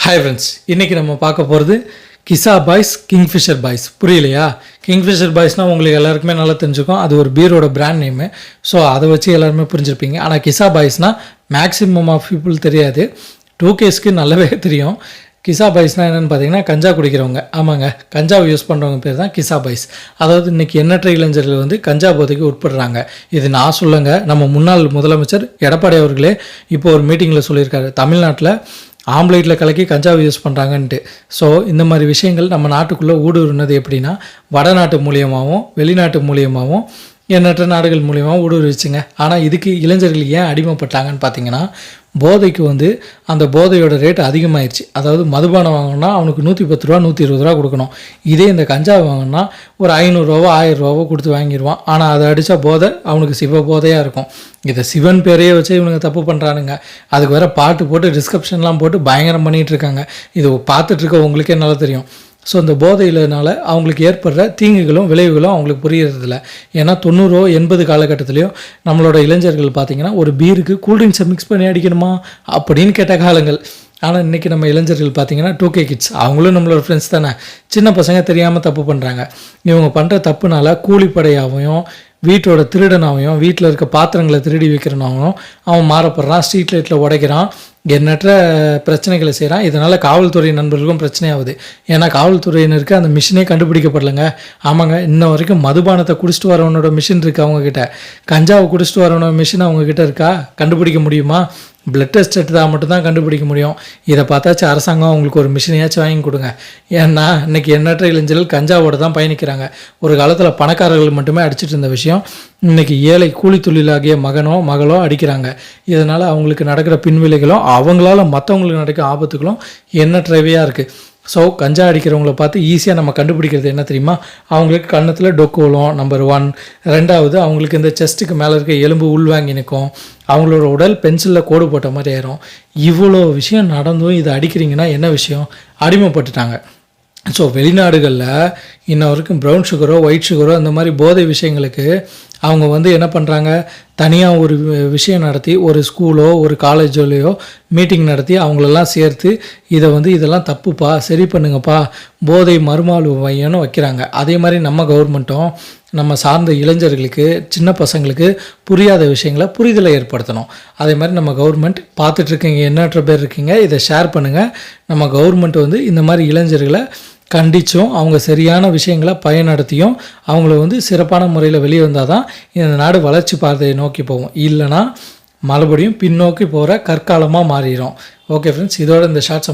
Hi friends, இன்றைக்கி நம்ம பார்க்க போகிறது கிசா பாய்ஸ் கிங்ஃபிஷர் பாய்ஸ். புரியலையா? கிங்ஃபிஷர் பாய்ஸ்னால் உங்களுக்கு எல்லாருக்குமே நல்லா தெரிஞ்சுக்கும். அது ஒரு பீரோட பிராண்ட் நேமு. ஸோ அதை வச்சு எல்லாருமே புரிஞ்சுருப்பீங்க. ஆனால் கிசா பாய்ஸ்னால் மேக்ஸிமம் ஆஃப் பீப்புள் தெரியாது. 2Ksக்கு நல்லாவே தெரியும். கிசா பாய்ஸ்னால் என்னென்னு பார்த்தீங்கன்னா கஞ்சா குடிக்கிறவங்க. ஆமாங்க, கஞ்சாவை யூஸ் பண்ணுறவங்க பேர் தான் கிசா பாய்ஸ். அதாவது இன்றைக்கி எண்ணற்ற இளைஞர்கள் வந்து கஞ்சா போதைக்கு உட்படுறாங்க. இது நான் சொல்லுங்க, நம்ம முன்னாள் முதலமைச்சர் எடப்பாடி அவர்களே இப்போ ஒரு மீட்டிங்கில் சொல்லியிருக்காரு, தமிழ்நாட்டில் ஆம்லேட்டில் கலக்கி கஞ்சாவை யூஸ் பண்ணுறாங்கன்ட்டு. ஸோ இந்த மாதிரி விஷயங்கள் நம்ம நாட்டுக்குள்ளே ஊடுருவினது எப்படின்னா, வடநாட்டு மூலியமாகவும் வெளிநாட்டு மூலியமாகவும் எண்ணற்ற நாடுகள் மூலியமாக ஊடுருவிச்சுங்க. ஆனால் இதுக்கு இளைஞர்கள் ஏன் அடிமைப்பட்டாங்கன்னு பார்த்தீங்கன்னா, போதைக்கு வந்து அந்த போதையோட ரேட் அதிகமாகிடுச்சு. அதாவது மதுபானம் வாங்கினா அவனுக்கு 110 ரூபா 120 ரூபா கொடுக்கணும். இதே இந்த கஞ்சா வாங்கினா ஒரு 500 ரூபாவோ 1000 ரூபாவோ கொடுத்து வாங்கிடுவான். ஆனால் அதை அடித்தா போதை அவனுக்கு சிவ போதையாக இருக்கும். இதை சிவன் பேரையே வச்சு இவனுங்க தப்பு பண்ணுறானுங்க. அதுக்கு வேறு பாட்டு போட்டு டிஸ்கிரிப்ஷன்லாம் போட்டு பயங்கரம் பண்ணிகிட்டு இருக்காங்க. இது பார்த்துட்ருக்க உங்களுக்கே நல்லா தெரியும். ஸோ இந்த போதையிலனால அவங்களுக்கு ஏற்படுற தீங்குகளும் விளைவுகளும் அவங்களுக்கு புரியறதில்ல. ஏன்னா 90 80 காலகட்டத்திலையும் நம்மளோட இளைஞர்கள் பார்த்திங்கன்னா ஒரு பீருக்கு கூல்ட்ரிங்க்ஸை மிக்ஸ் பண்ணி அடிக்கணுமா அப்படின்னு கேட்ட காலங்கள். ஆனால் இன்றைக்கி நம்ம இளைஞர்கள் பார்த்திங்கன்னா 2K கிட்ஸ், அவங்களும் நம்மளோட ஃப்ரெண்ட்ஸ் தானே. சின்ன பசங்க தெரியாமல் தப்பு பண்ணுறாங்க. இவங்க பண்ணுற தப்புனால கூலிப்படையாகவும் வீட்டோட திருடனாகவும் வீட்டில் இருக்க பாத்திரங்களை திருடி வைக்கிறனாகவும் அவன் மாறப்படுறான். ஸ்ட்ரீட் லைட்டில் உடைக்கிறான், எண்ணற்ற பிரச்சனைகளை செய்கிறான். இதனால் காவல்துறை நண்பர்களுக்கும் பிரச்சனையாகுது. ஏன்னா காவல்துறையினருக்கு அந்த மிஷினே கண்டுபிடிக்கப்படலைங்க. ஆமாங்க, இன்ன வரைக்கும் மதுபானத்தை குடிச்சிட்டு வரவனோட மிஷின் இருக்குது அவங்கக்கிட்ட. கஞ்சாவை குடிச்சிட்டு வரவனோட மிஷின் அவங்கக்கிட்ட இருக்கா? கண்டுபிடிக்க முடியுமா? பிளட் டெஸ்ட் எடுத்தால் மட்டும்தான் கண்டுபிடிக்க முடியும். இதை பார்த்தாச்சும் அரசாங்கம் அவங்களுக்கு ஒரு மிஷினையாச்சும் வாங்கி கொடுங்க. ஏன்னா இன்றைக்கி எண்ணற்ற இளைஞர்கள் கஞ்சாவோடு தான் பயணிக்கிறாங்க. ஒரு காலத்தில் பணக்காரர்கள் மட்டுமே அடிச்சிட்டு இருந்த விஷயம் இன்றைக்கி ஏழை கூலி தொழிலாகிய மகனோ மகளோ அடிக்கிறாங்க. இதனால் அவங்களுக்கு நடக்கிற பின்விளைகளும் அவங்களால மற்றவங்களுக்கு நடக்கிற ஆபத்துகளும் எண்ணற்றவையாக இருக்குது. ஸோ கஞ்சா அடிக்கிறவங்கள பார்த்து ஈஸியாக நம்ம கண்டுபிடிக்கிறது என்ன தெரியுமா? அவங்களுக்கு கன்னத்தில் டொக்கோலம் நம்பர் 1. 2வது, அவங்களுக்கு இந்த செஸ்ட்டுக்கு மேலே இருக்க எலும்பு உள்வாங்கி நிற்கும். அவங்களோட உடல் பென்சிலில் கோடு போட்ட மாதிரி ஆயிரும். இவ்வளோ விஷயம் நடந்தும் இதை அடிக்கிறீங்கன்னா என்ன விஷயம்? அடிமைப்பட்டுட்டாங்க. ஸோ வெளிநாடுகளில் இன்ன வரைக்கும் ப்ரௌன் சுகரோ ஒயிட் சுகரோ அந்த மாதிரி போதை விஷயங்களுக்கு அவங்க வந்து என்ன பண்ணுறாங்க, தனியாக ஒரு விஷயம் நடத்தி ஒரு ஸ்கூலோ ஒரு காலேஜோலையோ மீட்டிங் நடத்தி அவங்களெல்லாம் சேர்த்து இதை வந்து இதெல்லாம் தப்புப்பா, சரி பண்ணுங்கப்பா, போதை மறுமாழ்வு மையம்னு வைக்கிறாங்க. அதே மாதிரி நம்ம கவர்மெண்ட்டும் நம்ம சார்ந்த இளைஞர்களுக்கு சின்ன பசங்களுக்கு புரியாத விஷயங்களை புரிதலை ஏற்படுத்தணும். அதே மாதிரி நம்ம கவர்மெண்ட் பார்த்துட்ருக்கீங்க, எண்ணற்ற பேர் இருக்கீங்க, இதை ஷேர் பண்ணுங்கள். நம்ம கவர்மெண்ட் வந்து இந்த மாதிரி இளைஞர்களை கண்டிச்சும் அவங்க சரியான விஷயங்களை பயன்படுத்தியும் அவங்கள வந்து சிறப்பான முறையில் வெளியே வந்தால் தான் இந்த நாடு வளர்ச்சி பாதையை நோக்கி போகும். இல்லைனா மறுபடியும் பின்னோக்கி போகிற கற்காலமாக மாறிடும். ஓகே ஃப்ரெண்ட்ஸ், இதோட இந்த ஷார்ட்ஸ்